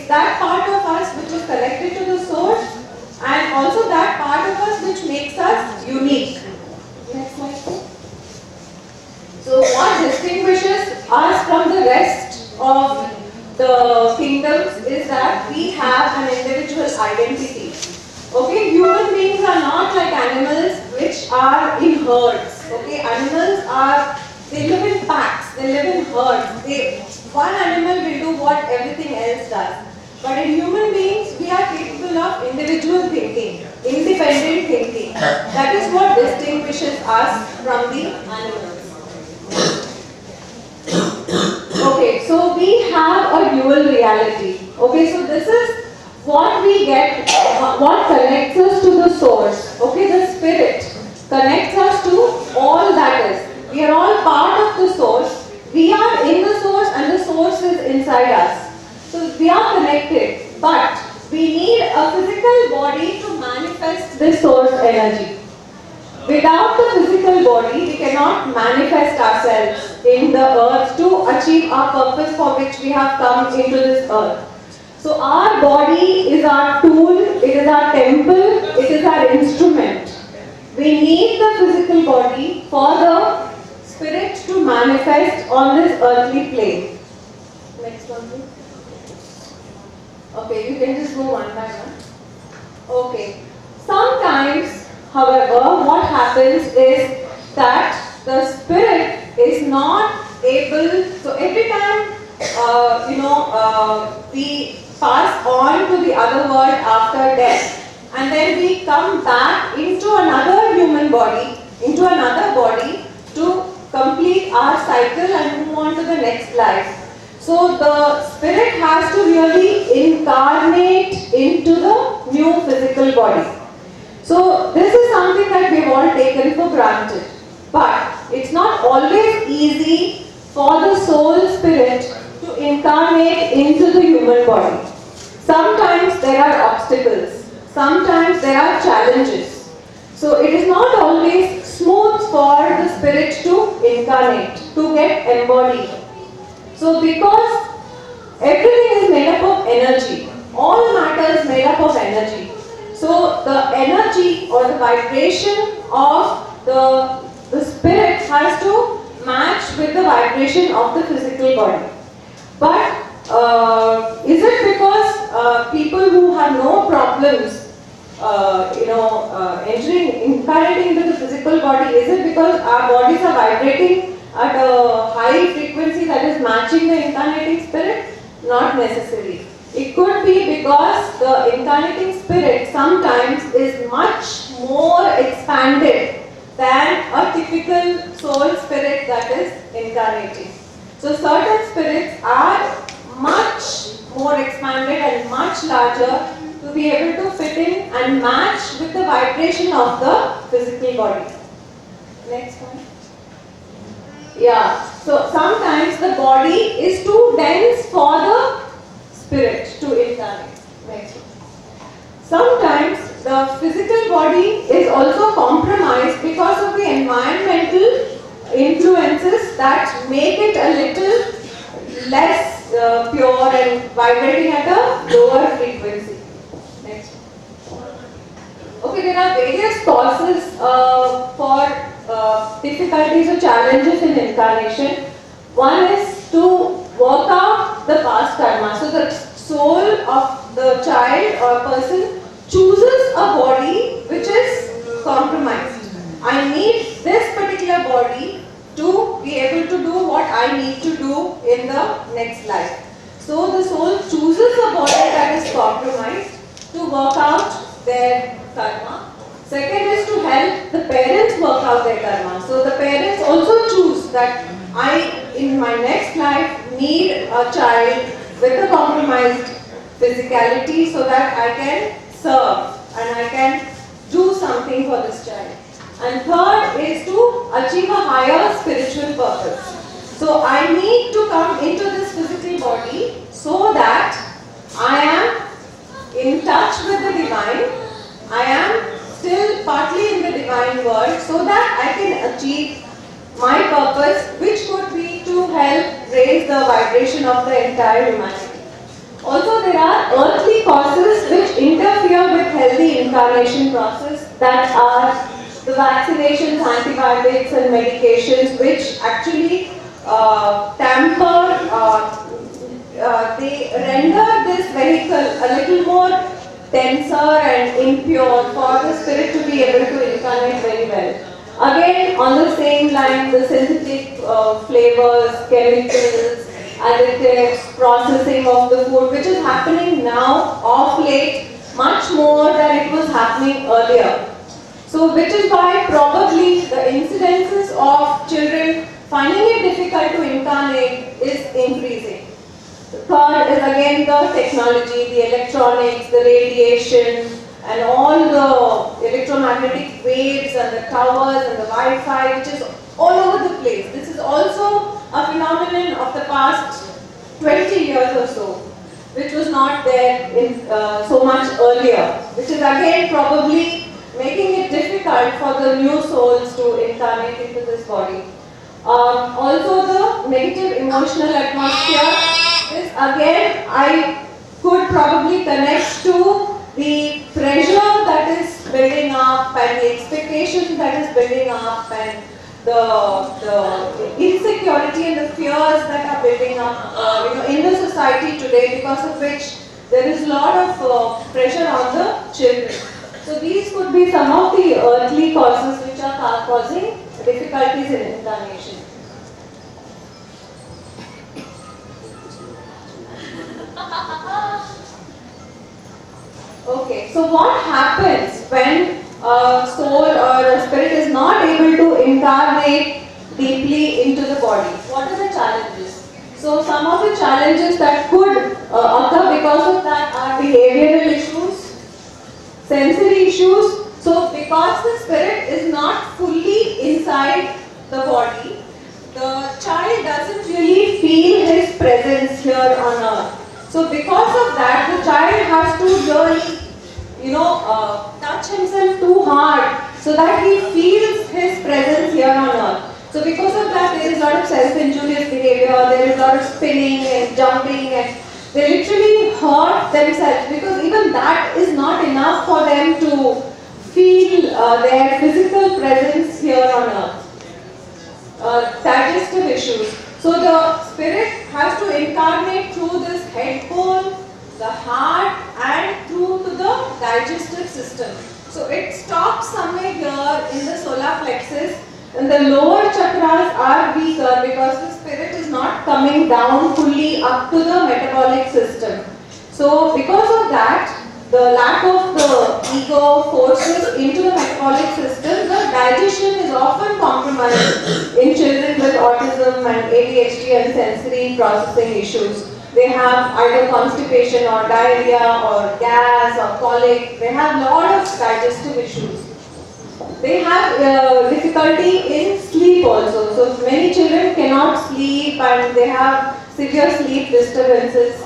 that part of us which is connected to the source, and also that part of us which makes us unique. Next slide, please. So what distinguishes us from the rest of the kingdoms is that we have an individual identity. Okay, human beings are not like animals which are in herds. Okay, animals they live in packs, they live in herds. One animal will do what everything else does. But in human beings, we are capable of individual thinking, independent thinking. That is what distinguishes us from the animals. Okay, so we have a dual reality. Okay, so this is what we get, what connects us to the source. Okay, the spirit connects us to all that is. We are all part of the source. We are in the source and the source is inside us. So we are connected, but we need a physical body to manifest this source energy. Without the physical body, we cannot manifest ourselves in the earth to achieve our purpose for which we have come into this earth. So our body is our tool, it is our temple, it is our instrument. We need the physical body for the spirit to manifest on this earthly plane. Next one, please. Okay, you can just go one by one. Okay. Sometimes, however, what happens is that the spirit is not able, so every time, we pass on to the other world after death, and then we come back into another human body, into another body to complete our cycle and move on to the next life. So the spirit has to really incarnate into the new physical body. So this is something that we've all taken for granted. But it's not always easy for the soul spirit to incarnate into the human body. Sometimes there are obstacles. Sometimes there are challenges. So it is not always smooth for the spirit to incarnate, to get embodied. So because everything is made up of energy, all matter is made up of energy. So the energy or the vibration of the spirit has to match with the vibration of the physical body. But is it because people who have no problems incarnating into the physical body, is it because our bodies are vibrating at a high frequency that is matching the incarnating spirit? Not necessarily. It could be because the incarnating spirit sometimes is much more expanded than a typical soul spirit that is incarnating. So certain spirits are much more expanded and much larger to be able to fit in and match with the vibration of the physical body. Next one. Yeah, so sometimes the body is too dense for the spirit to incarnate. Next one. Sometimes the physical body is also compromised because of the environmental influences that make it a little less pure and vibrating at a lower frequency. Next one. Okay, there are various causes for difficulties or challenges in incarnation. One is to work out the past karma. So the soul of the child or person chooses a body which is compromised. I need this particular body to be able to do what I need to do in the next life. So the soul chooses a body that is compromised to work out their karma. Second is to help the parents work out their karma. So the parents also choose that I, in my next life, need a child with a compromised physicality so that I can serve and I can do something for this child. And third is to achieve a higher spiritual purpose. So I need to come into this physical body so that I am in touch with the divine. I am still partly in the divine world so that I can achieve my purpose, which could be to help raise the vibration of the entire humanity. Also, there are causes which interfere with healthy incarnation process, that are the vaccinations, antibiotics and medications which actually they render this vehicle a little more denser and impure for the spirit to be able to incarnate very well. Again, on the same line, the synthetic flavors, chemicals, additives, processing of the food, which is happening now of late much more than it was happening earlier. So, which is why probably the incidences of children finding it difficult to incarnate is increasing. The third is again the technology, the electronics, the radiation, and all the electromagnetic waves and the towers and the Wi-Fi, which is all over the place. This is also a phenomenon of the past 20 years or so, which was not there in so much earlier, which is again probably making it difficult for the new souls to incarnate into this body. Also the negative emotional atmosphere, this again I could probably connect to the pressure that is building up and the expectation that is building up and the insecurity and the fears that are building up in the society today, because of which there is a lot of pressure on the children. So these could be some of the earthly causes which are causing difficulties in incarnation. Okay, so what happens when a soul or a spirit is not able to incarnate deeply into the body? What are the challenges? So some of the challenges that could occur because of that are behavioral issues, sensory issues. So because the spirit is not fully inside the body, the child doesn't really feel his presence here on earth. So because of that, the child has to really, touch himself too hard so that he feels his presence here on earth. So because of that, there is a lot of self-injurious behavior, there is a lot of spinning and jumping, and they literally hurt themselves, because even that is not enough for them to feel their physical presence here on earth. Digestive issues. So the spirit has to incarnate through this head bone, the heart, and through to the digestive system. So it stops somewhere here in the solar plexus, and the lower chakras are weaker because the spirit is not coming down fully up to the metabolic system. So because of that, the lack of the ego forces into the metabolic system, the digestion is often compromised in children with autism and ADHD and sensory processing issues. They have either constipation or diarrhea or gas or colic. They have a lot of digestive issues. They have difficulty in sleep also. So many children cannot sleep and they have severe sleep disturbances.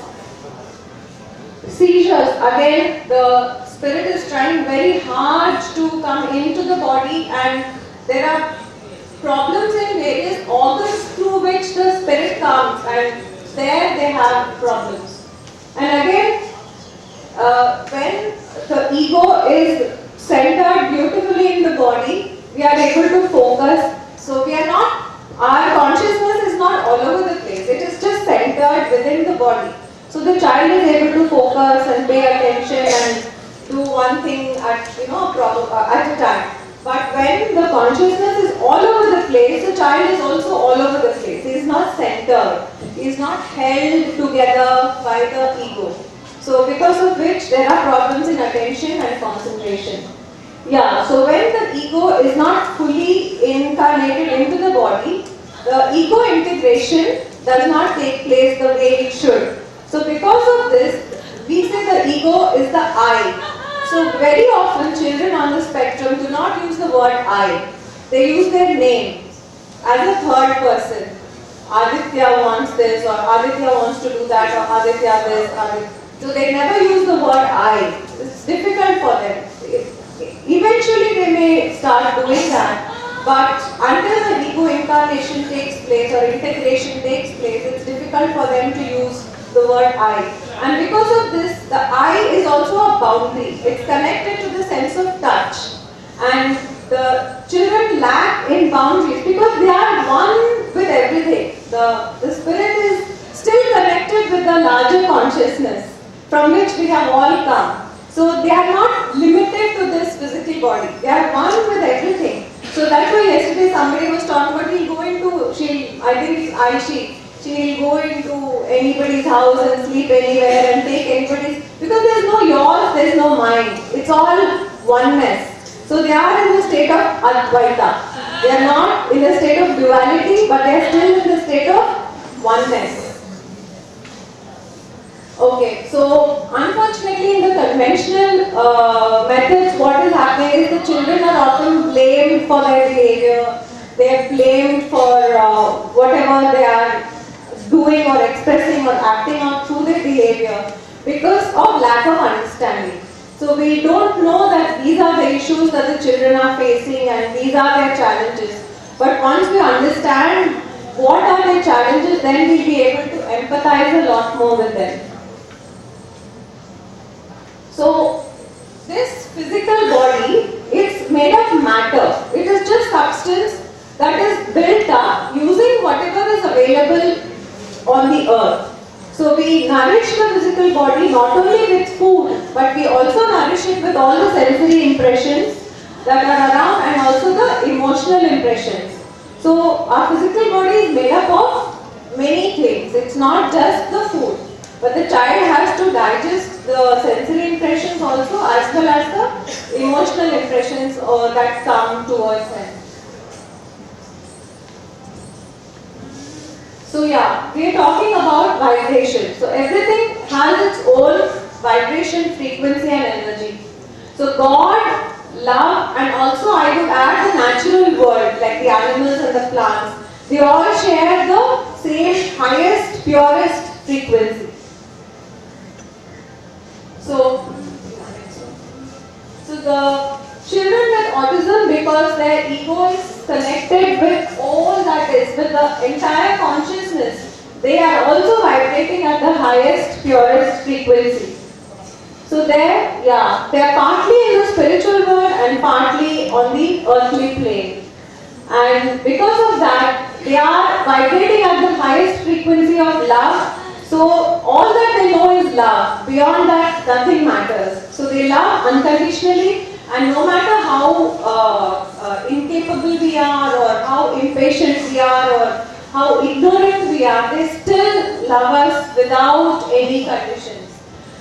Seizures, again the spirit is trying very hard to come into the body, and there are problems in various organs through which the spirit comes, and there they have problems. And again, when the ego is centered beautifully in the body, we are able to focus. So we are not, our consciousness is not all over the place, it is just centered within the body. So the child is able to focus and pay attention and do one thing at a time. But when the consciousness is all over the place, the child is also all over the place. He is not centered. He is not held together by the ego. So because of which there are problems in attention and concentration. Yeah, so when the ego is not fully incarnated into the body, the ego integration does not take place the way it should. So because of this, we say the ego is the I. So very often children on the spectrum do not use the word I. They use their name as a third person. Aditya wants this, or Aditya wants to do that, or Aditya this, Aditya. So they never use the word I. It's difficult for them. Eventually they may start doing that. But until the ego incarnation takes place or integration takes place, it's difficult for them to use the word I. And because of this, the eye is also a boundary. It's connected to the sense of touch. And the children lack in boundaries because they are one with everything. The spirit is still connected with the larger consciousness from which we have all come. So they are not limited to this physical body. They are one with everything. So that's why yesterday somebody was talking about he'll go into, I think it's Aishi, she'll go into anybody's house and sleep anywhere and take anybody's, because there's no yours, there's no mine. It's all oneness. So they are in the state of Advaita. They are not in the state of duality, but they are still in the state of oneness. Okay, so unfortunately in the conventional methods, what is happening is the children are often blamed for their behavior. They are blamed for whatever they are doing or expressing or acting out through their behavior because of lack of understanding. So we don't know that these are the issues that the children are facing and these are their challenges. But once we understand what are their challenges, then we'll be able to empathize a lot more with them. So this physical body, it's made of matter. It is just substance that is built up using whatever is available on the earth. So we nourish the physical body not only with food, but we also nourish it with all the sensory impressions that are around and also the emotional impressions. So our physical body is made up of many things. It's not just the food, but the child has to digest the sensory impressions also as well as the emotional impressions that come towards him. So yeah, we are talking about vibration. So everything has its own vibration, frequency and energy. So God, love and also I would add the natural world like the animals and the plants. They all share the same highest, purest frequency. So the children with autism, because their ego is connected with all that is, with the entire consciousness, they are also vibrating at the highest, purest frequency. So they are partly in the spiritual world and partly on the earthly plane. And because of that, they are vibrating at the highest frequency of love. So all that they know is love. Beyond that, nothing matters. So they love unconditionally, and no matter how incapable we are or how impatient we are or how ignorant we are, they still love us without any conditions.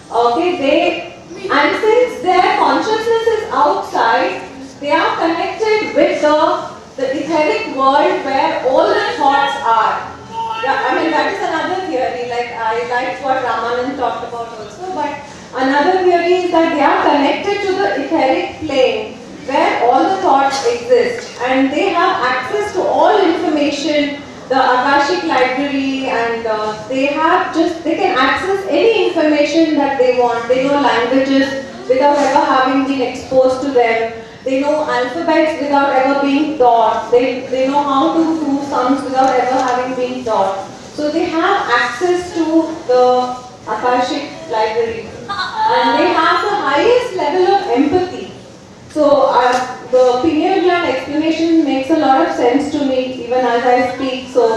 Okay, and since their consciousness is outside, they are connected with the etheric world where all the thoughts are. Yeah, I mean that is another theory, like I liked what Ramanand talked about also, but another theory is that they are connected to the etheric plane where all the thoughts exist and they have access to all information, the Akashic library, and they can access any information that they want. They know languages without ever having been exposed to them. They know alphabets without ever being taught. They know how to do sums without ever having been taught. So they have access to the Akashic library. And they have the highest level of empathy. So the pineal gland explanation makes a lot of sense to me even as I speak. So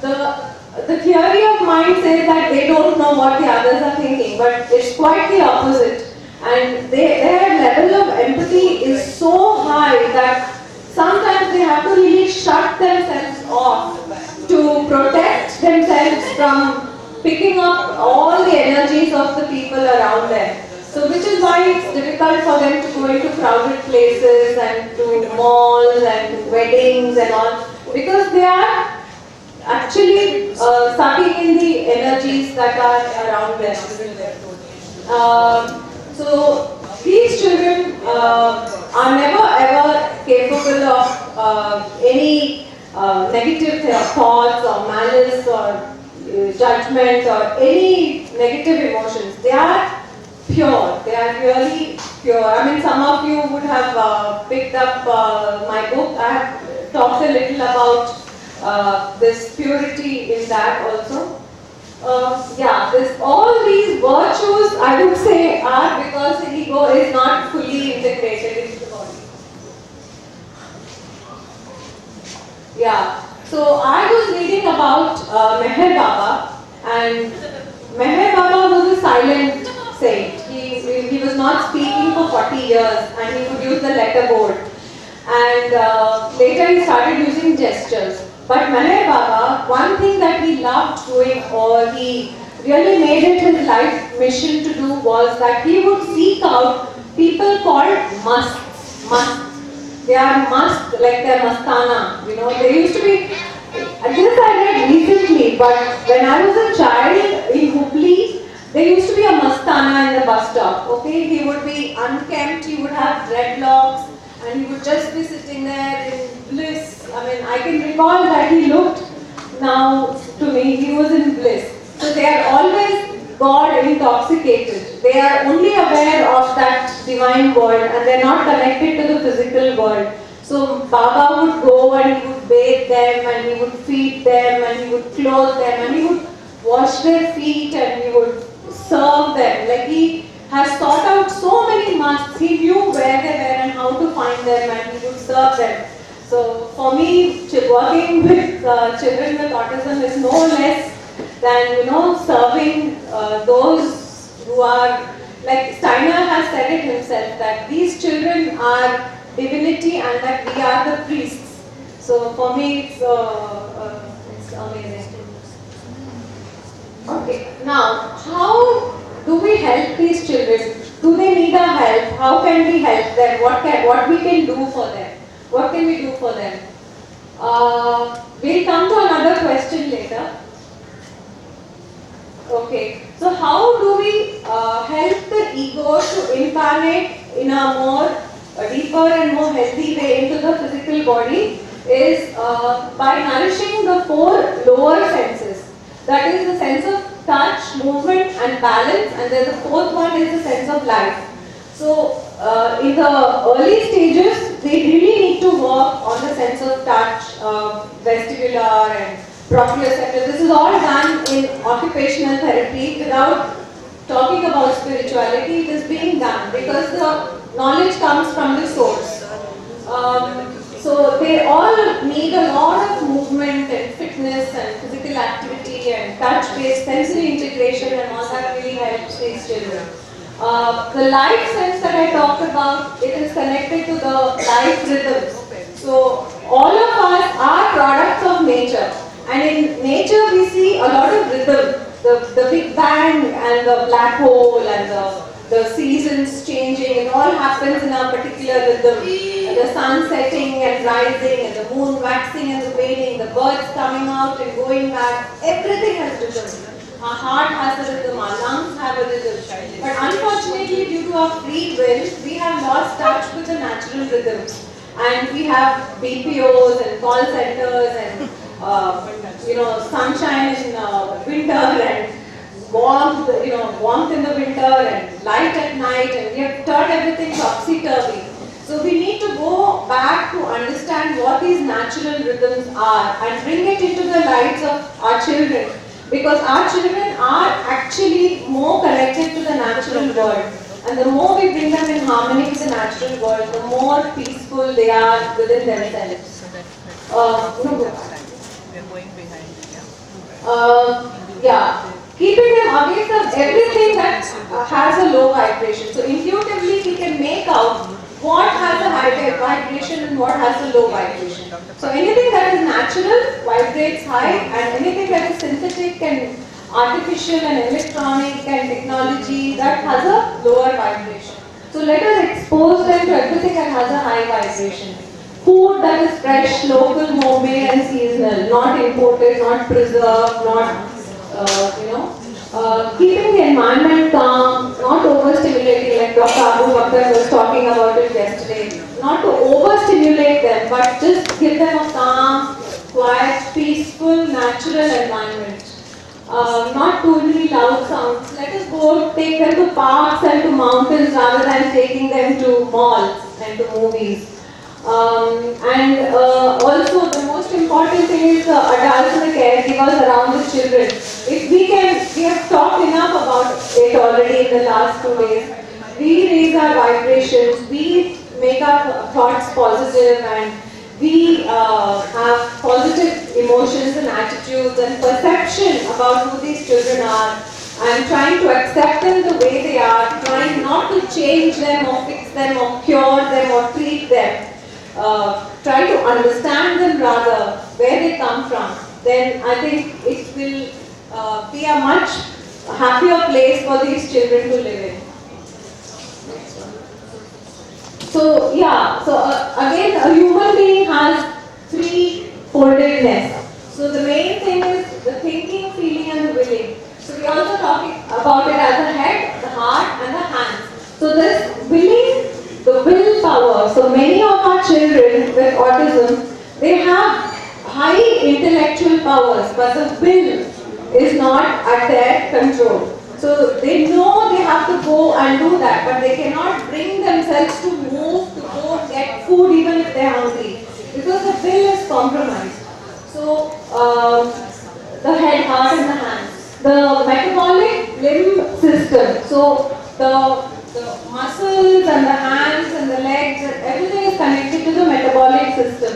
the theory of mind says that they don't know what the others are thinking, but it's quite the opposite. And their level of empathy is so high that sometimes they have to really shut themselves off to protect themselves from picking up all the energies of the people around them. So which is why it's difficult for them to go into crowded places and to malls and weddings and all, because they are actually sucking in the energies that are around them. So these children are never ever capable of any negative thoughts or malice or judgment or any negative emotions. They are pure. They are really pure. I mean, some of you would have picked up my book. I have talked a little about this purity in that also. Yeah, all these virtues I would say are because the ego is not fully integrated into the body. Yeah, so I was reading about Meher Baba, and Meher Baba was a silent saint. He was not speaking for 40 years and he would use the letter board. And later he started using gestures. But Meher Baba, one thing that he loved doing, or he really made it his life mission to do, was that he would seek out people called musts. They are must, like they are mastana. You know, they used to be. This I read recently, but when I was a child in Hubli, there used to be a mastana in the bus stop. Okay, he would be unkempt, he would have dreadlocks, and he would just be sitting there in bliss. I mean, I can recall that he looked now to me, he was in bliss. So they are always God intoxicated. They are only aware of that divine world and they are not connected to the physical world. So Baba would go and he would bathe them and he would feed them and he would clothe them and he would wash their feet and he would serve them. Like he has sought out so many musts. He knew where they were and how to find them and he would serve them. So for me, working with children with autism is no less than serving those who are, like Steiner has said it himself, that these children are divinity and that we are the priests. So for me it's amazing. Okay, now how do we help these children? Do they need our help? How can we help them? What we can do for them? What can we do for them? We'll come to another question later. Okay, so how do we help the ego to incarnate in a deeper and more healthy way into the physical body is by nourishing the 4 lower senses. That is the sense of touch, movement and balance, and then the 4th one is the sense of life. So in the early stages, they really need to work on the sense of touch, vestibular and proprioceptive. This is all done in occupational therapy without talking about spirituality. It is being done because the knowledge comes from the source. So they all need a lot of movement and fitness and physical activity and touch-based sensory integration, and all that really helps these children. The life sense that I talked about, it is connected to the life rhythms. So all of us are products of nature. And in nature we see a lot of rhythm, the Big Bang and the black hole and the seasons changing, it all happens in a particular rhythm. The sun setting and rising and the moon waxing and waning, the birds coming out and going back, everything has rhythm. Our heart has a rhythm, our lungs have a rhythm. But unfortunately, due to our free will, we have lost touch with the natural rhythms. And we have BPOs and call centers and sunshine in winter and warmth in the winter and light at night, and we have turned everything topsy-turvy. So we need to go back to understand what these natural rhythms are and bring it into the lives of our children, because our children are actually more connected to the natural world. And the more we bring them in harmony with the natural world, the more peaceful they are within themselves. Keeping them away from everything that has a low vibration. So intuitively we can make out what has a high vibration and what has a low vibration. So anything that is natural vibrates high, and anything that is synthetic and artificial and electronic and technology, that has a lower vibration. So let us expose them to everything that has a high vibration. Food that is fresh, local, homemade and seasonal, not imported, not preserved, not, keeping the environment calm, not overstimulating, like Dr. Abu Bakr was talking about it yesterday. Not to overstimulate them, but just give them a calm, quiet, peaceful, natural environment. Not too many loud sounds. Let us go take them to parks and to mountains rather than taking them to malls and to movies. Also, the most important thing is the adults and the caregivers around the children. If we have talked enough about it already in the last 2 days. We raise our vibrations, we make our thoughts positive, and we have positive emotions and attitudes and perception about who these children are, and trying to accept them the way they are, trying not to change them or fix them or cure them or treat them. Try to understand them rather, where they come from. Then I think it will be a much happier place for these children to live in. So yeah, again, a human being has three-foldedness. So the main thing is the thinking, feeling, and the willing. So we are also talking about it as the head, the heart, and the hands. So this willing, the willpower. So many of our children with autism, they have high intellectual powers, but the will is not at their control. So they know they have to go and do that, but they cannot bring themselves to move, to go get food even if they are hungry, because the will is compromised. So the head, heart, and the hands. The metabolic limb system. So the muscles and the hands and the legs, everything is connected to the metabolic system.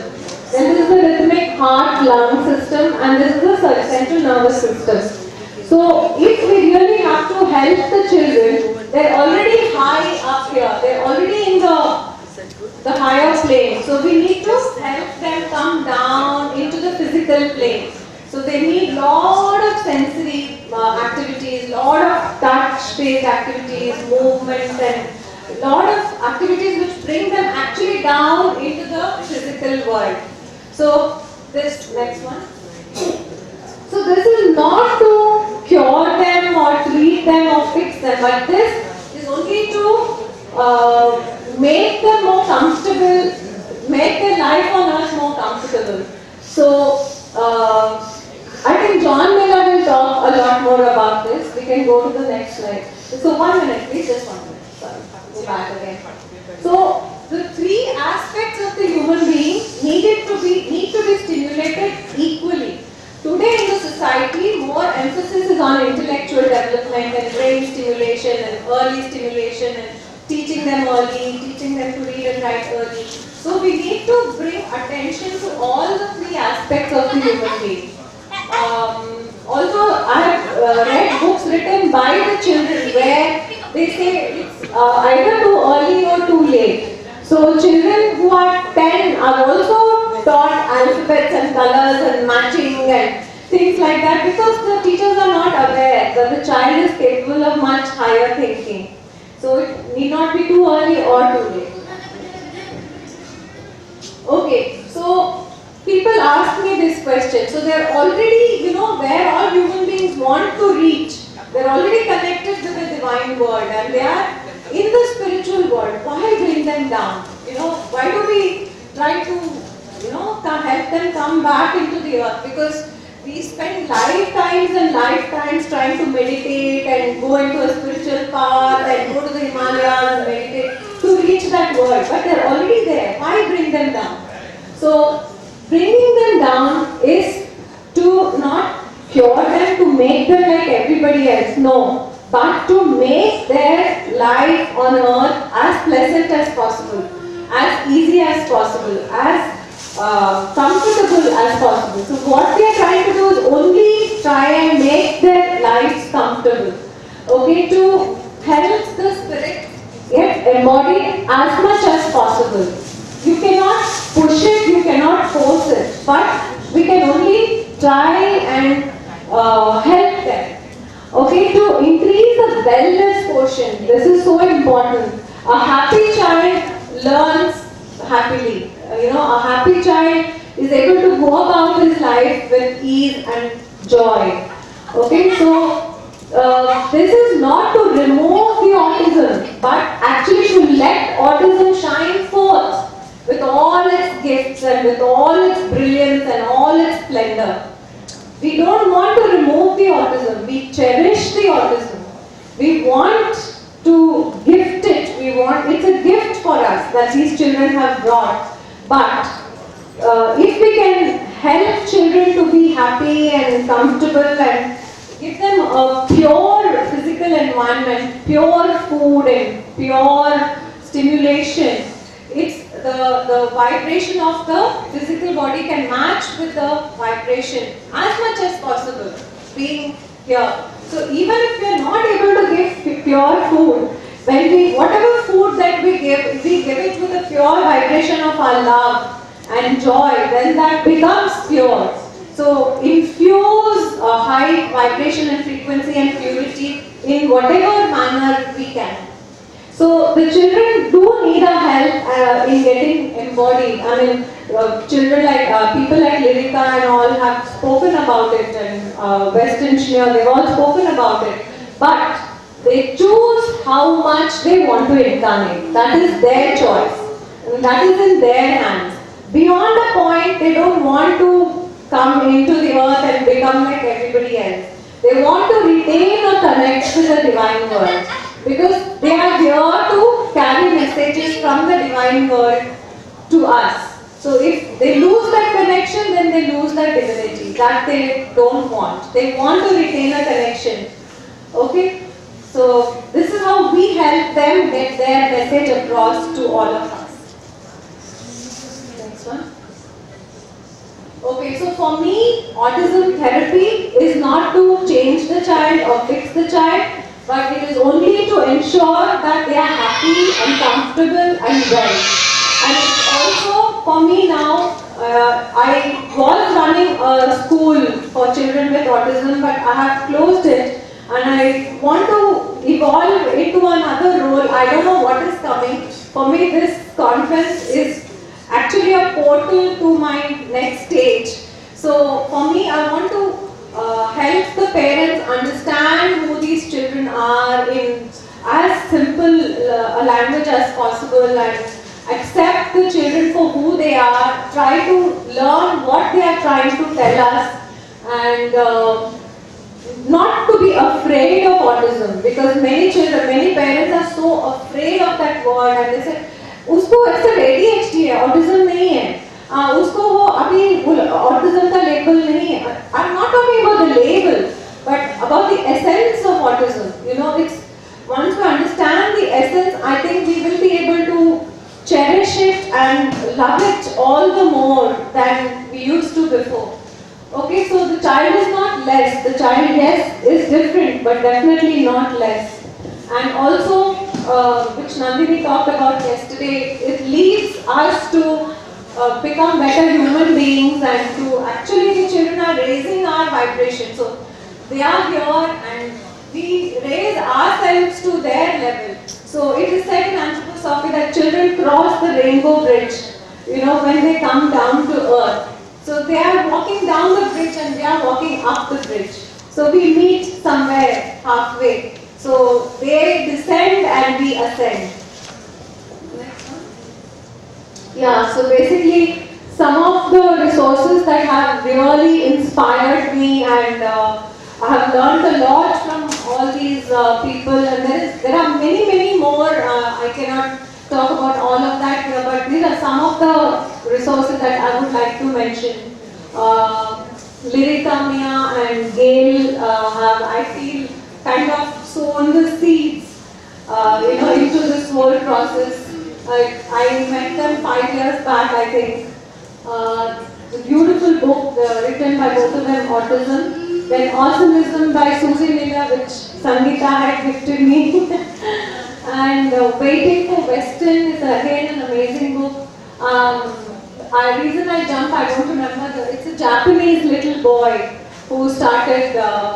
Then this is the rhythmic heart-lung system, and this is the central nervous system. So if we really have to help the children, they're already high up here, they're already in the higher plane. So we need to help them come down into the physical plane. So they need lot of sensory activities, lot of touch-based activities, movement, and lot of activities which bring them actually down into the physical world. So this next one. So this is not to cure them or treat them or fix them, but this is only to make them more comfortable, make their life on earth more comfortable. So I think John Miller will talk a lot more about this. We can go to the next slide. So 1 minute, please, just 1 minute. Sorry, go back again. So the three aspects of the human being need to be stimulated equally. Today in the society, more emphasis is on intellectual development and brain stimulation and early stimulation and teaching them early, teaching them to read and write early. So we need to bring attention to all the three aspects of the human being. Also, I have read books written by the children where they say it's either too early or too late. So children who are 10 are also taught alphabets and colors and matching and things like that, because the teachers are not aware that the child is capable of much higher thinking. So it need not be too early or too late. Okay, so people ask me this question. So they're already, where all human beings want to reach. They're already connected with the divine world and they are in the spiritual world. Why bring them down? Why do we try to, help them come back into the earth? Because we spend lifetimes and lifetimes trying to meditate and go into a spiritual path and go to the Himalayas and meditate to reach that world. But they're already there. Why bring them down? So bringing them down is to not cure them, to make them like everybody else. No. But to make their life on earth as pleasant as possible, as easy as possible, as comfortable as possible. So what we are trying to do is only try and make their lives comfortable. Okay, to help the spirit get embodied as much as possible. You cannot push it, you cannot force it, but we can only try and help them. Okay, to increase the wellness quotient, this is so important. A happy child learns happily. A happy child is able to go about his life with ease and joy. Okay, so this is not to remove the autism, but actually to let autism shine forth with all its gifts and with all its brilliance and all its splendor. We don't want to remove the autism. We cherish the autism. We want to gift it. It's a gift for us that these children have brought. But if we can help children to be happy and comfortable and give them a pure physical environment, pure food and pure stimulation, it's the vibration of the physical body can match with the vibration as much as possible being here. So even if we are not able to give pure food, when we, whatever food that we give, if we give it with the pure vibration of our love and joy, then that becomes pure. So infuse a high vibration and frequency and purity in whatever manner we can. So the children do need a help in getting embodied. I mean, children like people like Lyrica and all have spoken about it, and West Engineer, they've all spoken about it. But they choose how much they want to incarnate. That is their choice. I mean, that is in their hands. Beyond a point, they don't want to come into the earth and become like everybody else. They want to retain or connect with the divine world, because they are here to carry messages from the divine world to us. So if they lose that connection, then they lose that divinity. That they don't want. They want to retain a connection. Okay? So this is how we help them get their message across to all of us. Next one. Okay, so for me, autism therapy is not to change the child or fix the child, but it is only to ensure that they are happy and comfortable and well. And it's also for me now, I was running a school for children with autism, but I have closed it and I want to evolve into another role. I don't know what is coming. For me, this conference is actually a portal to my next stage. So for me, I want to help the parents understand who these children are in as simple a language as possible, and accept the children for who they are, try to learn what they are trying to tell us, and not to be afraid of autism, because many children, many parents are so afraid of that word, and they say, उसको सिर्फ ADHD है, autism नहीं है, उसको वो अभी autism का label नहीं है. I'm not talking about the label, but about the essence of autism. You know, it's once we understand the essence, I think we will be able to cherish it and love it all the more than we used to before. Okay, so the child is not less. The child, yes, is different, but definitely not less. And also, which Nandini talked about yesterday, it leads us to become better human beings, and to actually the children are raising our vibration. So they are here and we raise ourselves to their level. So it is said in anthroposophy that children cross the rainbow bridge, you know, when they come down to earth. So they are walking down the bridge and we are walking up the bridge. So we meet somewhere halfway. So they descend and we ascend. Next one. Yeah, so basically some of the resources that have really inspired me, and I have learned a lot from all these people, and there are many more. I cannot talk about all of that here, but these are some of the resources that I would like to mention. Lyrica, Mia and Gail have, I feel, kind of sown the seeds, you know, into this whole process. I met them 5 years back, I think. The beautiful book written by both of them, Autism. Then Awesomeism by Susie Miller, which Sangeeta had gifted me. And Waiting for Western is again an amazing book. Reason I jumped, I don't remember, it's a Japanese little boy who started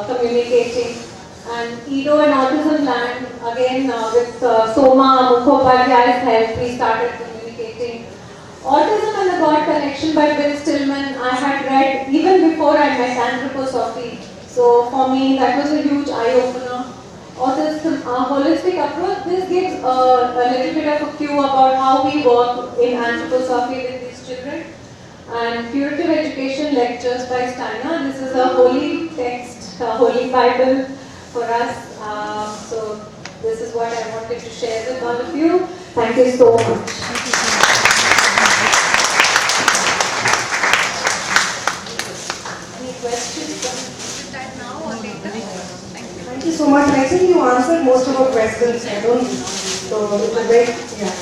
communicating. And Edo and Autism Land, again with Soma Mukhopadhyay's help, we started communicating. Autism and the God Connection by Bill Stillman, I had read even before I met anthroposophy. So for me, that was a huge eye-opener. Autism, holistic approach, this gives a little bit of a cue about how we work in anthroposophy with these children. And Curative Education Lectures by Steiner, this is a holy text, a holy Bible for us. So this is what I wanted to share with all of you. Thank you so much. think you answered most of our questions. I don't. So it was great. Yeah.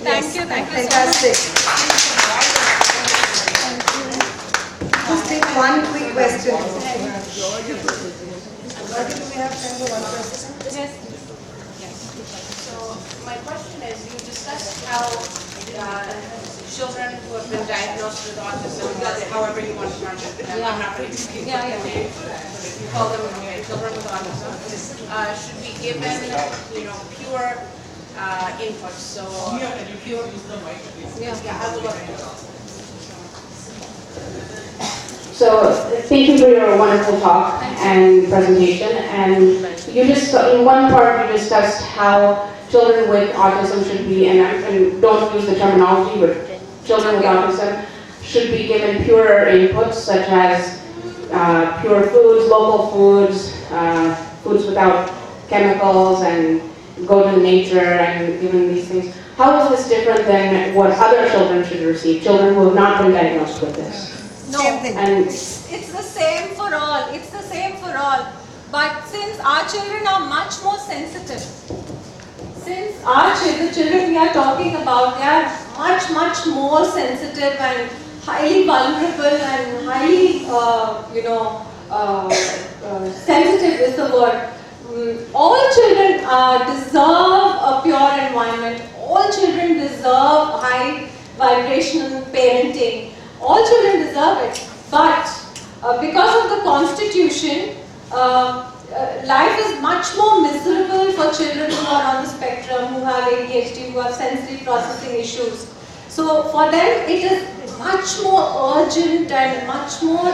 Thank you. Fantastic. Just take one quick question. Do we have time for one question? Yes. So my question is, you discussed how children who have been diagnosed with autism, however you want to term it, I'm not going to speak with the name, but if you call them children with autism, should be given, pure input. So pure. Yeah, I will look. So thank you for your wonderful talk and presentation. And you just, in one part, you discussed how children with autism should be, and don't use the terminology, but children with autism should be given purer inputs, such as pure foods, local foods, foods without chemicals, and go to nature and given these things. How is this different than what other children should receive, children who have not been diagnosed with this? No, it's the same for all. It's the same for all. But since our children are much more sensitive, since the children we are talking about, they are much more sensitive and highly vulnerable and highly, sensitive is the word. All children deserve a pure environment. All children deserve high vibrational parenting. All children deserve it, but because of the constitution, life is much more miserable for children who are on the spectrum, who have ADHD, who have sensory processing issues. So for them, it is much more urgent and much more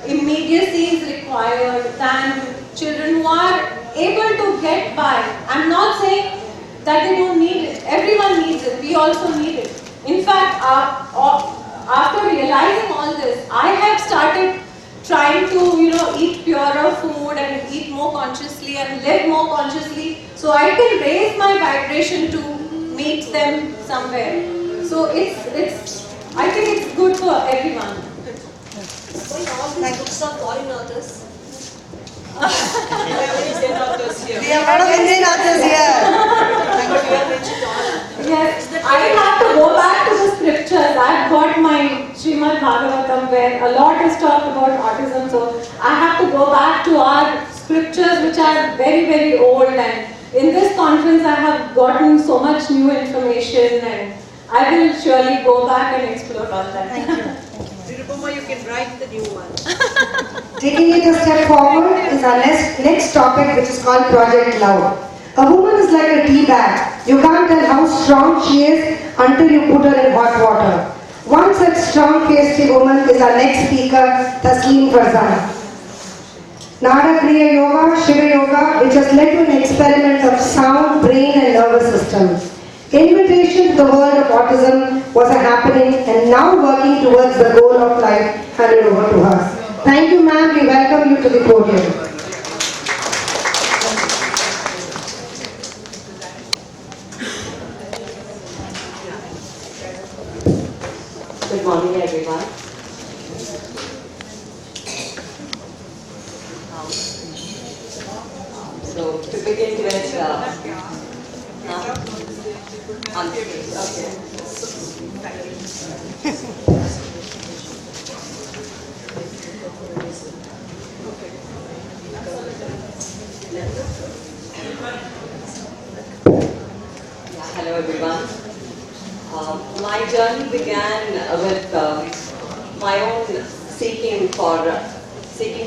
immediacy is required than children who are able to get by. I'm not saying that they don't need it. Everyone needs it. We also need it. In fact, after realizing all this, I have started trying to, eat purer food and eat more consciously and live more consciously, so I can raise my vibration to meet them somewhere. So I think it's good for everyone. Why all these books are foreign authors? We have a lot of Indian authors here. Yes, I will have to go back to the scriptures. I've got my Srimad Bhagavatam where a lot is talked about autism, so I have to go back to our scriptures which are very old, and in this conference I have gotten so much new information, and I will surely go back and explore all that. Thank you. Nirupama, you can write the new one. Taking it a step forward is our next topic, which is called Project Love. A woman is like a tea bag. You can't tell how strong she is until you put her in hot water. One such strong-faced woman is our next speaker, Tasleem Farzana. Nada Kriya Yoga, Shiva Yoga, which has led to an experiment of sound, brain and nervous system. Invitation to the world of autism was a happening, and now working towards the goal of life, handed over to her. Thank you, ma'am. We welcome you to the podium. Good morning, everyone. So, to begin with, hello, everyone. My journey began with my own seeking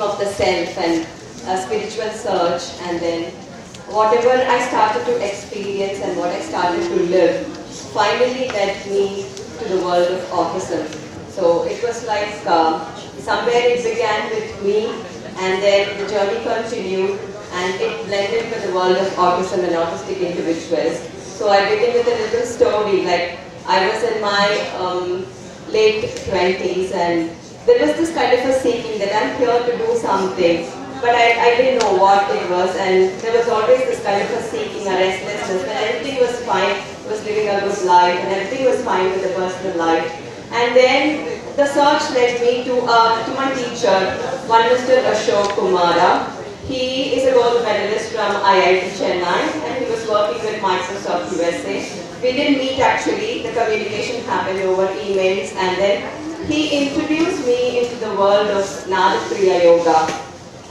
of the self and a spiritual search, and then whatever I started to experience and what I started to live finally led me to the world of autism. So it was like somewhere it began with me, and then the journey continued and it blended with the world of autism and autistic individuals. So I begin with a little story. Like, I was in my late 20s, and there was this kind of a seeking that I'm here to do something, but I didn't know what it was, and there was always this kind of a seeking, a restlessness, when everything was fine, I was living a good life, and everything was fine with the personal life. And then the search led me to my teacher, one Mr. Ashok Kumara. He is a gold medalist from IIT Chennai and he was working with Microsoft USA. We didn't meet actually, the communication happened over emails, and then he introduced me into the world of Kriya Yoga.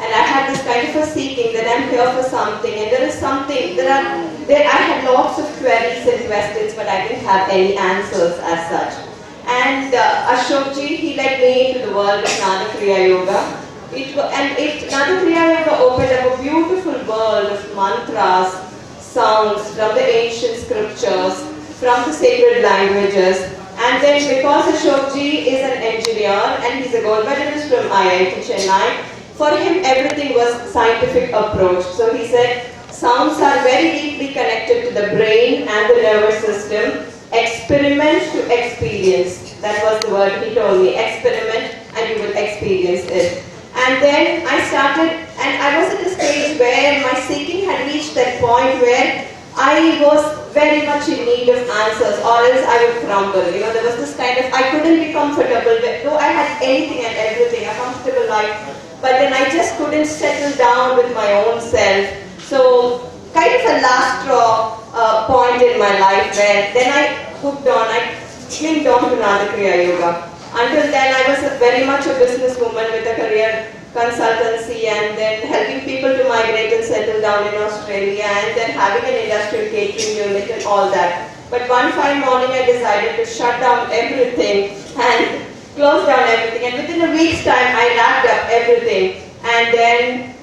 And I had this kind of a seeking that I'm here for something, and there is something, I had lots of queries and questions, but I didn't have any answers as such. And Ashokji, he led me into the world of Kriya Yoga. Kriya Yoga opened up a beautiful world of mantras, sounds from the ancient scriptures, from the sacred languages. And then because Ashokji is an engineer and he's a gold medalist from IIT Chennai, for him everything was scientific approach. So he said, sounds are very deeply connected to the brain and the nervous system. Experiment to experience. That was the word he told me. Experiment and you will experience it. And then I started, and I was at a stage where my seeking had reached that point where I was very much in need of answers, or else I would crumble. You know, there was this kind of, I couldn't be comfortable, though I had anything and everything, a comfortable life, but then I just couldn't settle down with my own self. So, kind of a last straw point in my life where then I hooked on, I clinged on to Kriya Yoga. Until then, I was very much a businesswoman with a career consultancy and then helping people to migrate and settle down in Australia and then having an industrial catering unit and all that. But one fine morning, I decided to shut down everything and close down everything. And within a week's time, I wrapped up everything and then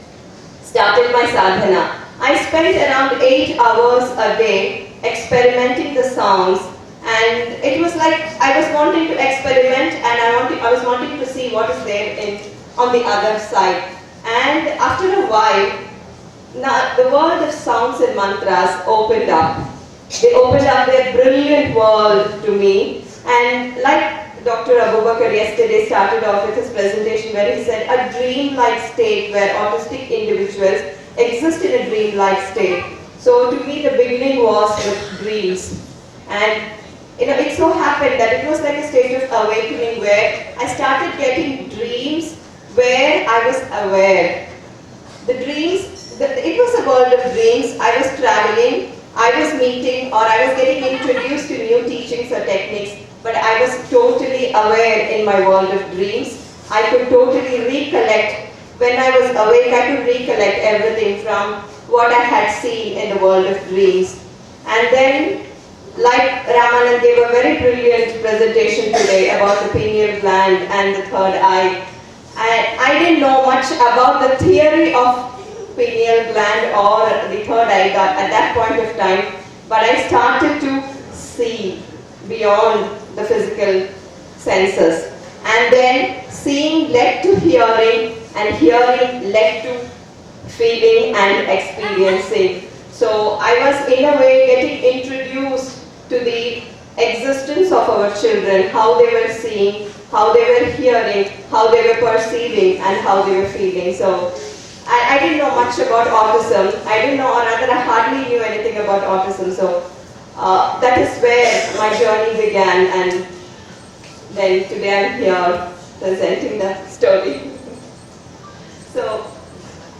started my sadhana. I spent around 8 hours a day experimenting the sounds. And it was like I was wanting to experiment and I was wanting to see what is there on the other side. And after a while, now the world of sounds and mantras opened up. They opened up their brilliant world to me. And like Dr. Abubakar yesterday started off with his presentation where he said a dream-like state where autistic individuals exist in a dream-like state. So to me the beginning was with dreams. And it so happened that it was like a state of awakening where I started getting dreams where I was aware. The dreams, it was a world of dreams. I was traveling, I was meeting, or I was getting introduced to new teachings or techniques, but I was totally aware in my world of dreams. I could totally recollect. When I was awake, I could recollect everything from what I had seen in the world of dreams. And then like Ramanand gave a very brilliant presentation today about the pineal gland and the third eye. I didn't know much about the theory of pineal gland or the third eye at that point of time, but I started to see beyond the physical senses. And then seeing led to hearing, and hearing led to feeling and experiencing. So I was in a way getting introduced to the existence of our children, how they were seeing, how they were hearing, how they were perceiving, and how they were feeling. So I didn't know much about autism. I didn't know, or rather I hardly knew anything about autism. So that is where my journey began, and then today I'm here presenting the story. So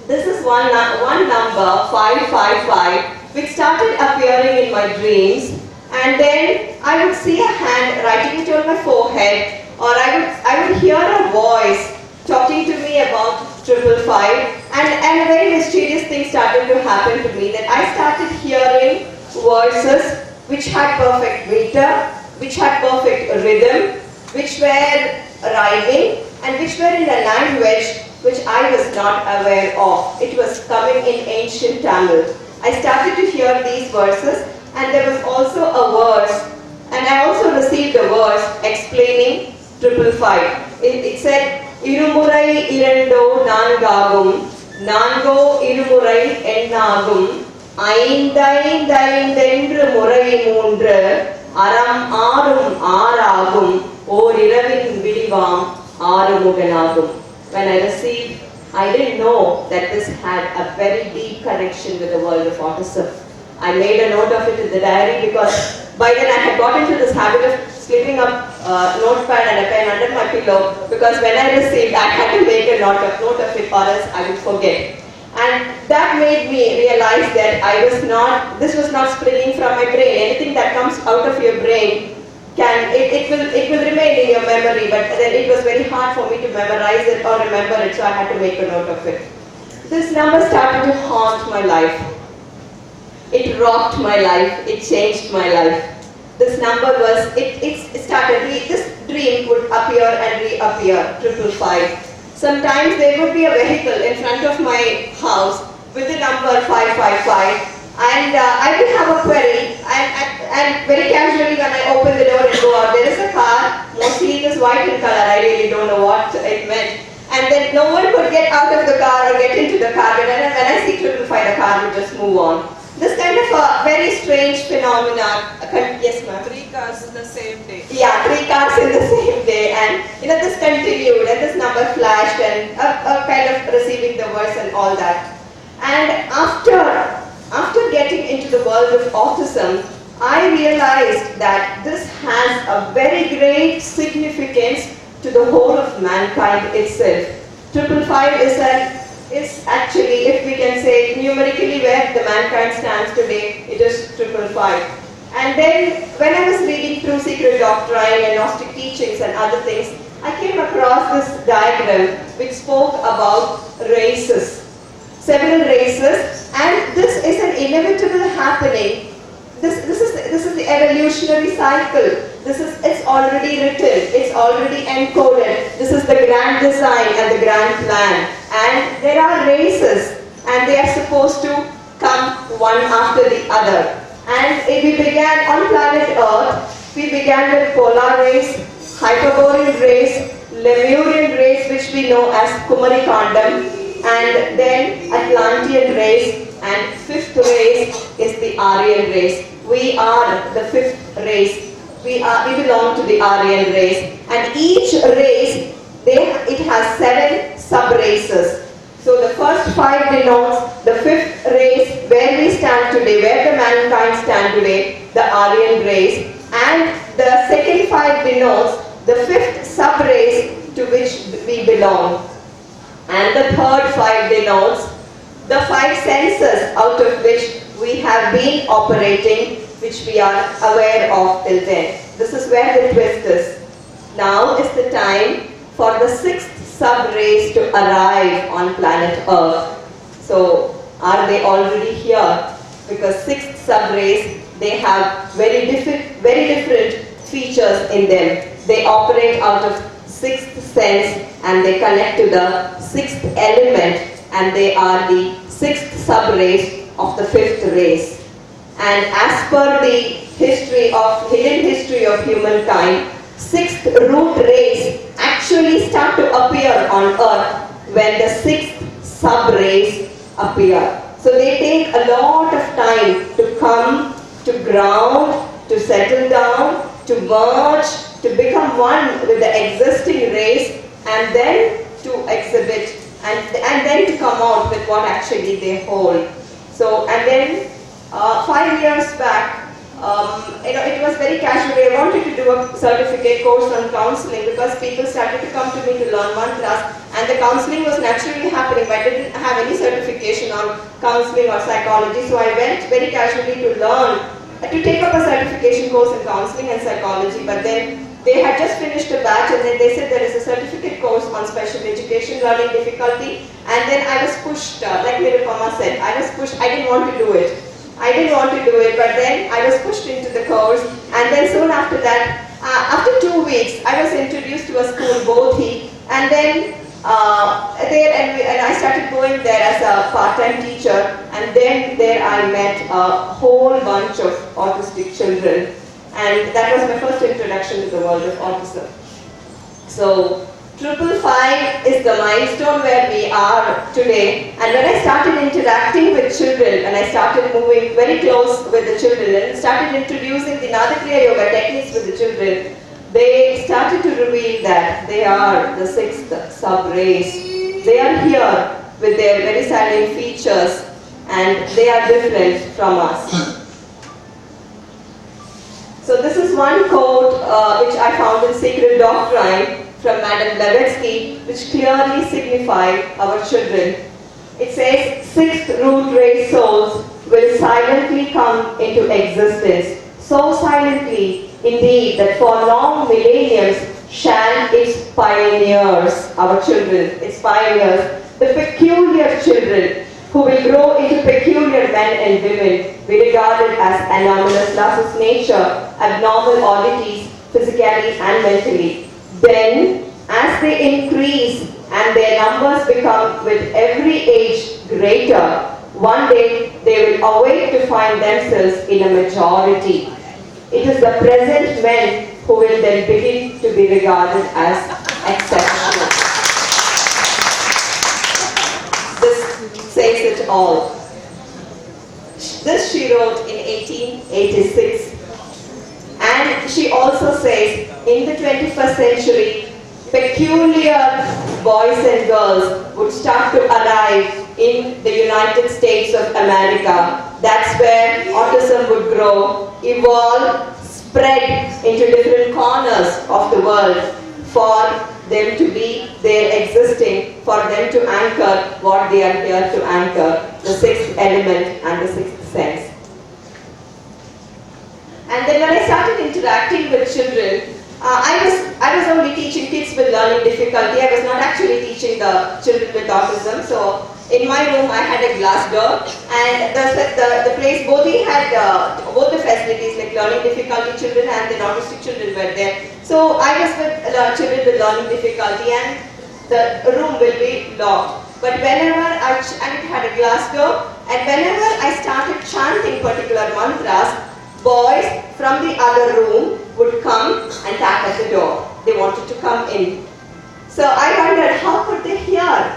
this is one number, 555, which started appearing in my dreams. And then I would see a hand writing it on my forehead, or I would hear a voice talking to me about 555, and a very mysterious thing started to happen to me, that I started hearing verses which had perfect meter, which had perfect rhythm, which were rhyming, and which were in a language which I was not aware of. It was coming in ancient Tamil. I started to hear these verses, and there was also a verse, and I also received a verse explaining 555. It said, Irumurai irando nangagum, nango irumurai ennagum, ஐந்தைந்தென்று முறை மூன்று அறம் ஆறும் ஆறாகும் ஓர் இரவின் விடிவாம் ஆறுமுகனாகும். When I received, I didn't know that this had a very deep connection with the world of autism. I made a note of it in the diary because by then I had got into this habit of slipping up notepad and a pen under my pillow, because when I received, I had to make a note of it, or else I would forget. And that made me realize that this was not springing from my brain. Anything that comes out of your brain it will remain in your memory, but then it was very hard for me to memorize it or remember it, so I had to make a note of it. This number started to haunt my life. It rocked my life. It changed my life. This number was, this dream would appear and reappear, 555. Sometimes there would be a vehicle in front of my house with the number 555. And I will have a query, and very casually when I open the door and go out, there is a car, mostly it is white in color, I really don't know what it meant. And then no one could get out of the car or get into the car, and when I see 555, the car would just move on. This kind of a very strange phenomenon. Yes, ma'am. 3 cars in the same day. Yeah, 3 cars in the same day, and this continued, and this number flashed, and kind of receiving the voice and all that. And after getting into the world of autism, I realized that this has a very great significance to the whole of mankind itself. 555 is actually, if we can say numerically where the mankind stands today, it is 555. And then when I was reading through Secret Doctrine and Gnostic teachings and other things, I came across this diagram which spoke about races. Several races, and this is an inevitable happening. This is the evolutionary cycle. It's already written, it's already encoded. This is the grand design and the grand plan. And there are races, and they are supposed to come one after the other. And we began on planet Earth. We began with polar race, Hyperborean race, Lemurian race, which we know as Kumarikandam, and then Atlantean race, and 5th race is the Aryan race. We are the 5th race. We belong to the Aryan race, and each race it has 7 sub-races. So the first 5 denotes the 5th race, where we stand today, where the mankind stand today, the Aryan race, and the second 5 denotes the 5th sub-race to which we belong. And the third 5 denotes the 5 senses out of which we have been operating, which we are aware of till then. This is where the twist is. Now is the time for the 6th sub-race to arrive on planet Earth. So, are they already here? Because 6th sub-race, they have very different features in them. They operate out of 6th sense, and they connect to the 6th element, and they are the 6th sub-race of the 5th race. And as per the hidden history of humankind, 6th root race actually start to appear on Earth when the 6th sub-race appear. So they take a lot of time to come to ground, to settle down, to merge, to become one with the existing race, and then to exhibit, and then to come out with what actually they hold. So, and then 5 years back, it was very casual. I wanted to do a certificate course on counseling because people started to come to me to learn mantras, and the counseling was naturally happening, but I didn't have any certification on counseling or psychology, so I went very casually to take up a certification course in counseling and psychology, but then they had just finished a batch, and then they said there is a certificate course on special education learning difficulty, and then I was pushed, like Nirupama said, I didn't want to do it. But then I was pushed into the course, and then soon after that, after 2 weeks, I was introduced to a school, Bodhi, and then and I started going there as a part-time teacher, and then there I met a whole bunch of autistic children, and that was my first introduction to the world of autism. So 555 is the milestone where we are today, and when I started interacting with children, and I started moving very close with the children, and started introducing the Nadakriya Yoga techniques with the children, they started to reveal that they are the 6th sub-race. They are here with their very salient features, and they are different from us. So this is one quote which I found in Sacred Doctrine from Madame Blavatsky, which clearly signified our children. It says, sixth root race souls will silently come into existence, so silently indeed that for long millenniums shall its pioneers, our children, its pioneers, the peculiar children who will grow into peculiar men and women, be regarded as anomalous laws of nature, abnormal oddities, physically and mentally. Then, as they increase and their numbers become with every age greater, one day they will awake to find themselves in a majority. It is the present men who will then begin to be regarded as exceptional. This says it all. This she wrote in 1886. And she also says, in the 21st century, peculiar boys and girls would start to arrive in the United States of America. That's where autism would grow, evolve, spread into different corners of the world for them to be there existing, for them to anchor what they are here to anchor, the sixth element and the sixth sense. And then when I started interacting with children, I was only teaching kids with learning difficulty. I was not actually teaching the children with autism. So in my room I had a glass door, and the place both the facilities like learning difficulty children and then autistic children were there. So I was with children with learning difficulty, and the room will be locked. But whenever and it had a glass door, and whenever I started chanting particular mantras, boys from the other room would come and tap at the door. They wanted to come in. So I wondered, how could they hear?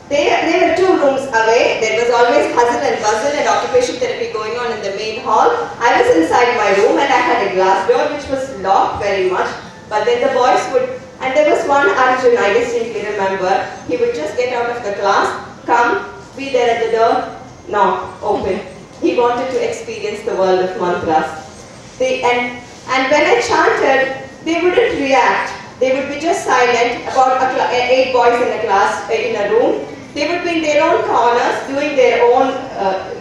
They were 2 rooms away. There was always hustle and bustle and occupation therapy going on in the main hall. I was inside my room and I had a glass door which was locked very much. But then the boys would, and there was one Arjun, I distinctly remember, he would just get out of the class, come, be there at the door, knock, open. He wanted to experience the world of mantras. And when I chanted, they wouldn't react. They would be just silent, about 8 boys in a class, in a room. They would be in their own corners, doing their own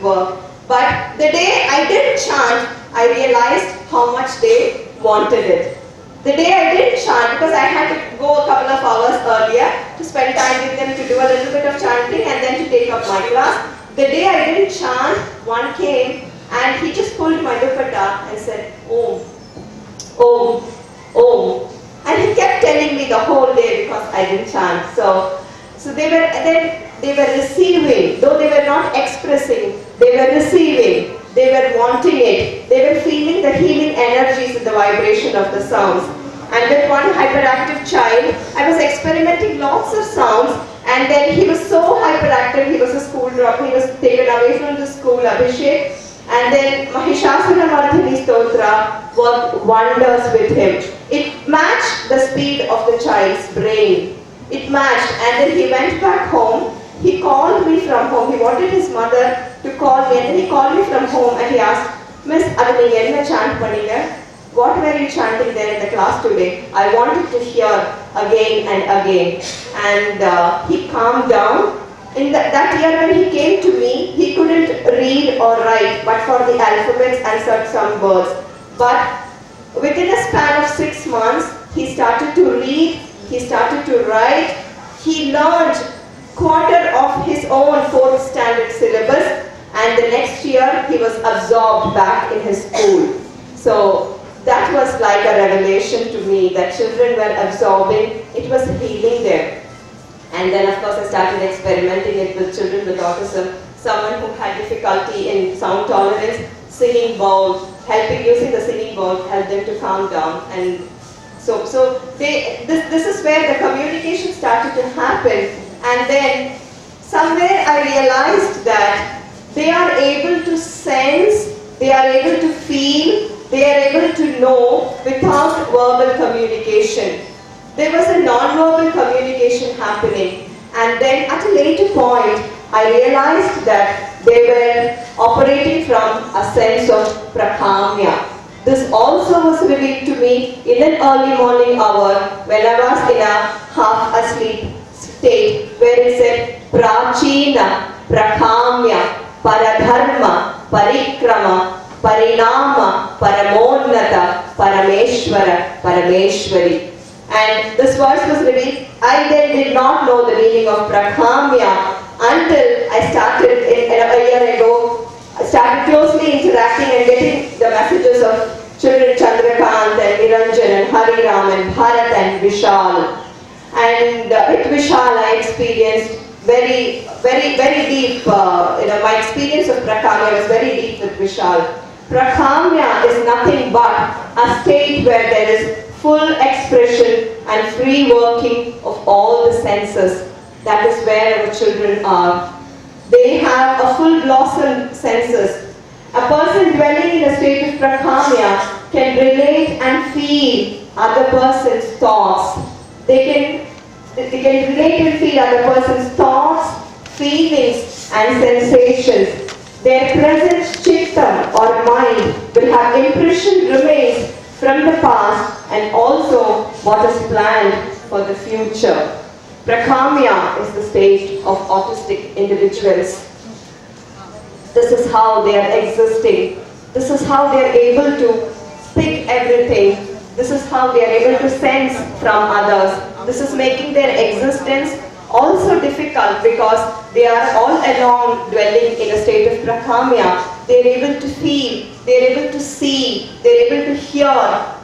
work. But the day I didn't chant, I realized how much they wanted it. The day I didn't chant, because I had to go a couple of hours earlier to spend time with them to do a little bit of chanting and then to take up my class. The day I didn't chant, one came and he just pulled my dupatta and said, Om, Om, Om. And he kept telling me the whole day because I didn't chant. So they were receiving, though they were not expressing, they were receiving, they were wanting it, they were feeling the healing energies in the vibration of the sounds. And with one hyperactive child, I was experimenting lots of sounds, and then he was so hyperactive, he was a school drop, he was taken away from the school, Abhishek, and then Mahishasura Mardhini Stotra worked wonders with him. It matched the speed of the child's brain. It matched, and then he went back home. He called me from home. He wanted his mother to call me, and then he called me from home and he asked, Miss, adu neenga enna chant panninga? What were you chanting there in the class today? I wanted to hear again and again. And he calmed down. In that year when he came to me, he couldn't read or write, but for the alphabets and some words. But within a span of 6 months, he started to read, he started to write. He learned quarter of his own 4th standard syllabus, and the next year he was absorbed back in his school. So that was like a revelation to me that children were absorbing, it was healing them. And then of course I started experimenting it with children with autism, someone who had difficulty in sound tolerance, singing bowl, using the singing bowl helped them to calm down. And so this is where the communication started to happen. And then somewhere I realized that they are able to sense, they are able to feel, they are able to know without verbal communication. There was a non-verbal communication happening, and then at a later point I realized that they were operating from a sense of prakamya. This also was revealed to me in an early morning hour when I was in a half asleep state, where it said, Prachina, Prakamya, Paradharma, Parikrama, Parinama, Paramonnata, Parameshwara, Parameshwari. And this verse was revealed. I then did not know the meaning of Prakamya until I started a year ago. I started closely interacting and getting the messages of children Chandrakant and Niranjan and Hariram and Bharat and Vishal. And with Vishal I experienced very deep, my experience of Prakamya was very deep with Vishal. Prakamya is nothing but a state where there is full expression and free working of all the senses. That is where our children are. They have a full blossom senses. A person dwelling in a state of Prakamya can relate and feel other person's thoughts. They can relate and feel other person's thoughts, feelings and sensations. Their present chittam or mind will have impression remains from the past and also what is planned for the future. Prakamya is the state of autistic individuals. This is how they are existing. This is how they are able to pick everything. This is how they are able to sense from others. This is making their existence also difficult because they are all along dwelling in a state of Prakamya. They are able to feel, they are able to see, they are able to hear,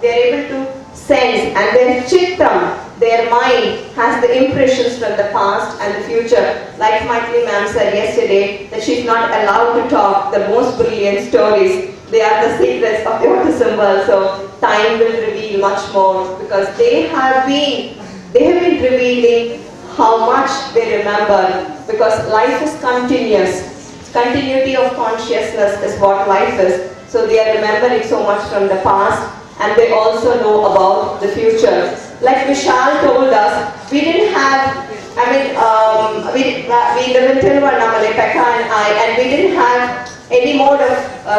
they are able to sense, and their chittam, their mind, has the impressions from the past and the future. Like Maitli ma'am said yesterday, that she is not allowed to talk the most brilliant stories. They are the secrets of the autism world, so time will reveal much more because they have been revealing how much they remember, because life is continuous. Continuity of consciousness is what life is. So they are remembering so much from the past and they also know about the future. Like Vishal told us, we didn't have, we live in Tiruvannamalai, Pekka and I, and we didn't have any mode of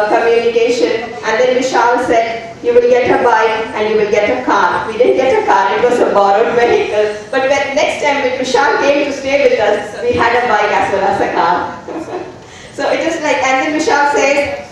communication. And then Vishal said, you will get a bike and you will get a car. We didn't get a car, it was a borrowed vehicle. But when next time when Vishal came to stay with us, we had a bike as well as a car. So it is like, and then Vishal says,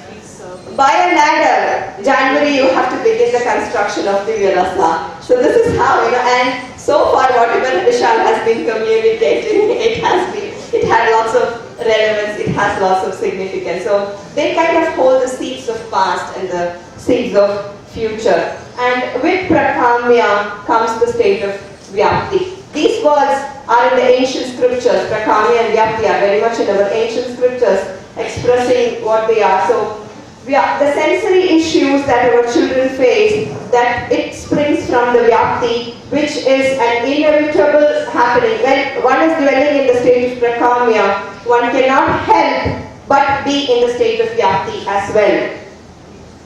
buy a ladder. January you have to begin the construction of the Virasa. So this is how, and so far whatever Vishal has been communicating, it had lots of relevance, it has lots of significance. So they kind of hold the seeds of past and the seeds of future. And with Prakamya comes the state of Vyapti. These words are in the ancient scriptures. Prakamya and Vyapti are very much in our ancient scriptures expressing what they are. So the sensory issues that our children face, that it springs from the Vyapti, which is an inevitable happening. When one is dwelling in the state of Prakamya, one cannot help but be in the state of Vyapti as well.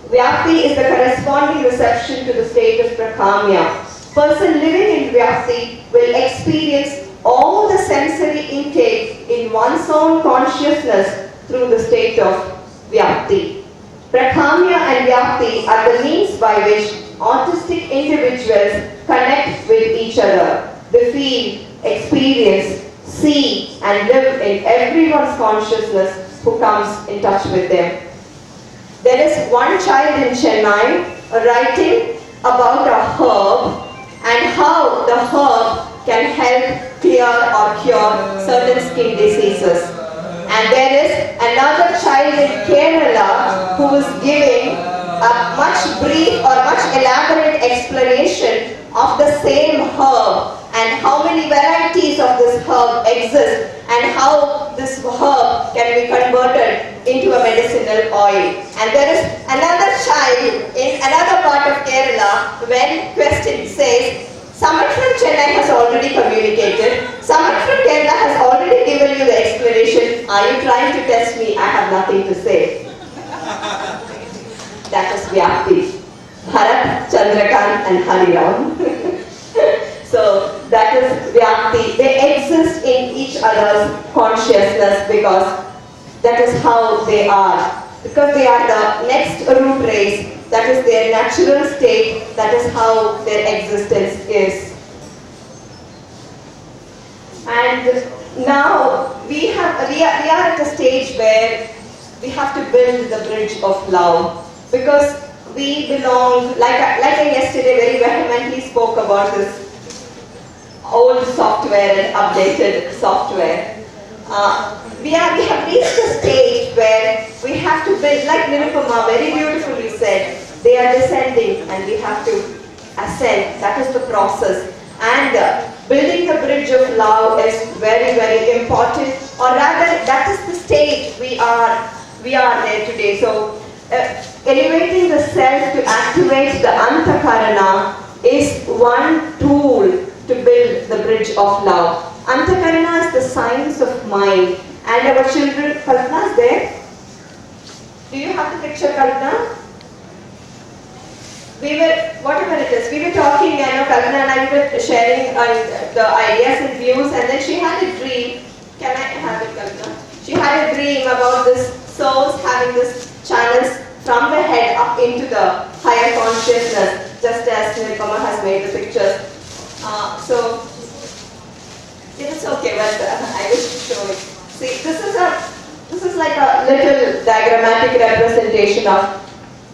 Vyapti is the corresponding reception to the state of Prakamya. Person living in Vyapti will experience all the sensory intake in one's own consciousness through the state of Vyapti. Prakamya and Vyapti are the means by which autistic individuals connect with each other. They feel, experience, see and live in everyone's consciousness who comes in touch with them. There is one child in Chennai writing about a herb and how the herb can help clear or cure certain skin diseases. And there is another child in Kerala who is giving a much brief or much elaborate explanation of the same herb and how many varieties of this herb exist and how this herb can be converted into a medicinal oil. And there is another child in another part of Kerala when question says, someone from Chennai has already communicated, someone from Kerala has already given you the explanation, are you trying to test me? I have nothing to say. That is Vyapti. Bharat, Chandrakant and Hariram. So that is Vyapti. They exist in each other's consciousness because that is how they are. because they are the next root race, that is their natural state, that is how their existence is. And now we are at a stage where we have to build the bridge of love, because we belong, like I yesterday very vehemently spoke about this old software and updated software. We have reached a stage where we have to build, like Nirupama very beautifully said, they are descending and we have to ascend. That is the process. And building the bridge of love is very, very important, or rather that is the stage we are there today. So elevating the self to activate the Antakarana is one tool to build the bridge of love. Antakarana is the science of mind, and our children, Kalpana is there? Do you have the picture, Kalpana? We were, whatever it is, we were talking, I know Kalpana and I were sharing the ideas and views, and then she had a dream. Can I have it, Kalpana? She had a dream about this souls having this channels from the head up into the higher consciousness, just as Nirupama has made the pictures. So it's okay, but I wish to show it. See, this is like a little diagrammatic representation of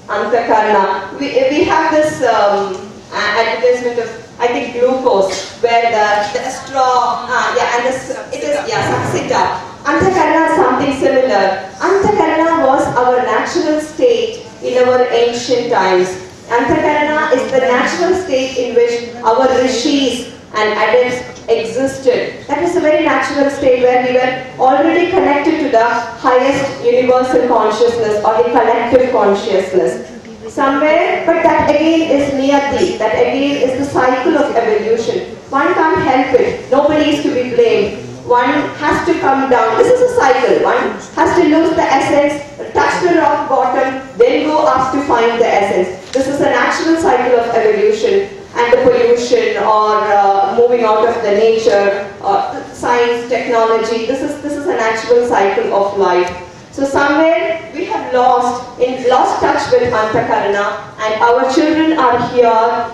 Antakarana. We have this advertisement of, I think, glucose, where the straw, and this, it is, Saksita. Antakarana is something similar. Antakarana was our natural state in our ancient times. Antakarana is the natural state in which our rishis and adepts existed. That is a very natural state where we were already connected to the highest universal consciousness or the collective consciousness. Somewhere, but that again is niyati, that again is the cycle of evolution. One can't help it, nobody is to be blamed. One has to come down, this is a cycle, one has to lose the essence, touch the rock bottom, then go up to find the essence. This is a natural cycle of evolution. And the pollution or moving out of the nature, science, technology, this is a natural cycle of life. So somewhere we have lost touch with Antakarana, and our children are here.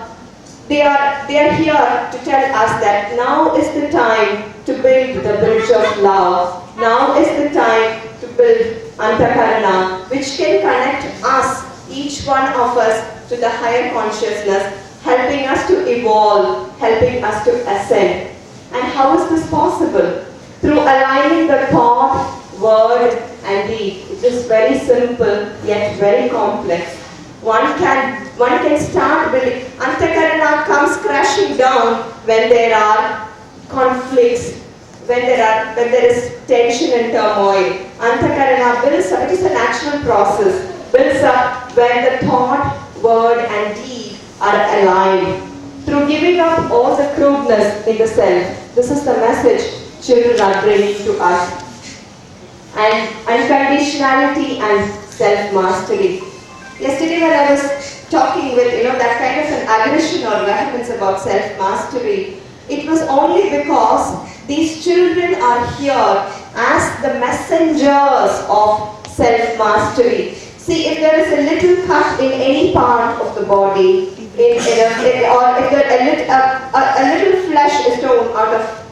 They are here to tell us that now is the time to build the bridge of love. Now is the time to build Antakarana, which can connect us, each one of us, to the higher consciousness, helping us to evolve, helping us to ascend. And how is this possible? Through aligning the thought, word and deed. It is very simple yet very complex. One can start building. Antakarana comes crashing down when there are conflicts, when there is tension and turmoil. Antakarana builds up, it is a natural process, builds up when the thought, word and deed are aligned. Through giving up all the crudeness in the self. This is the message children are bringing to us. And unconditionality and self-mastery. Yesterday when I was talking with, that kind of an aggression or vehemence about self-mastery, it was only because these children are here as the messengers of self-mastery. See, if there is a little cut in any part of the body, or if a little flesh is torn out of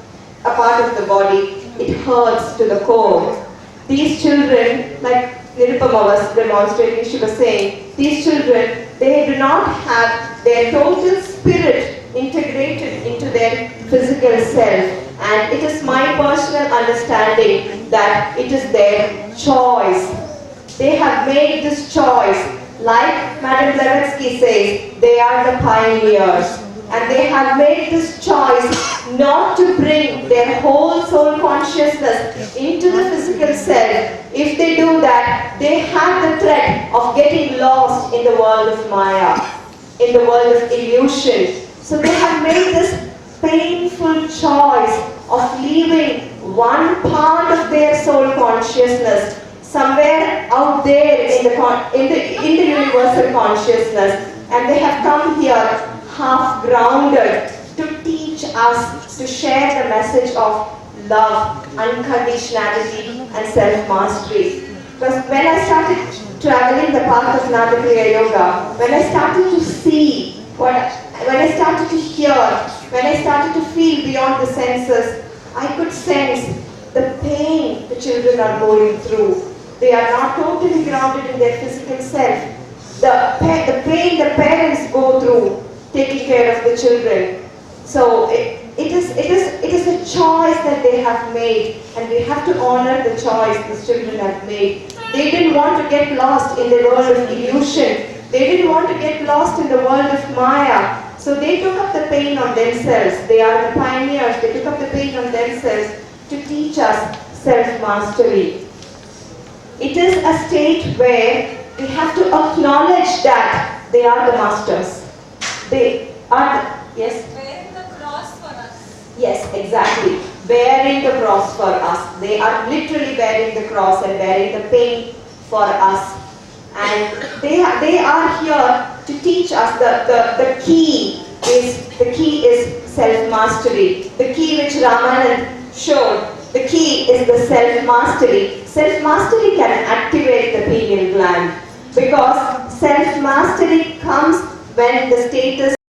a part of the body, it hurts to the core. These children, like Nirupama was demonstrating, she was saying, these children, they do not have their total spirit integrated into their physical self. And it is my personal understanding that it is their choice. They have made this choice. Like Madam Blavatsky says, they are the pioneers. And they have made this choice not to bring their whole soul consciousness into the physical self. If they do that, they have the threat of getting lost in the world of Maya, in the world of illusion. So they have made this painful choice of leaving one part of their soul consciousness somewhere out there in the universal consciousness, and they have come here half grounded to teach us, to share the message of love, unconditionality and self-mastery. Because when I started traveling the path of Natakriya Yoga, when I started to see, when I started to hear, when I started to feel beyond the senses, I could sense the pain the children are going through. They are not totally grounded in their physical self. The pain the parents go through taking care of the children. So it is a choice that they have made, and we have to honor the choice these children have made. They didn't want to get lost in the world of illusion. They didn't want to get lost in the world of Maya. So they took up the pain on themselves. They are the pioneers. They took up the pain on themselves to teach us self-mastery. It is a state where we have to acknowledge that they are the masters. They are, yes? Bearing the cross for us. Yes, exactly. Bearing the cross for us. They are literally bearing the cross and bearing the pain for us. And they are here to teach us the key is self-mastery. The key which Ramanand showed, the key is the self-mastery. Self-mastery can activate the pineal gland, because self-mastery comes when the status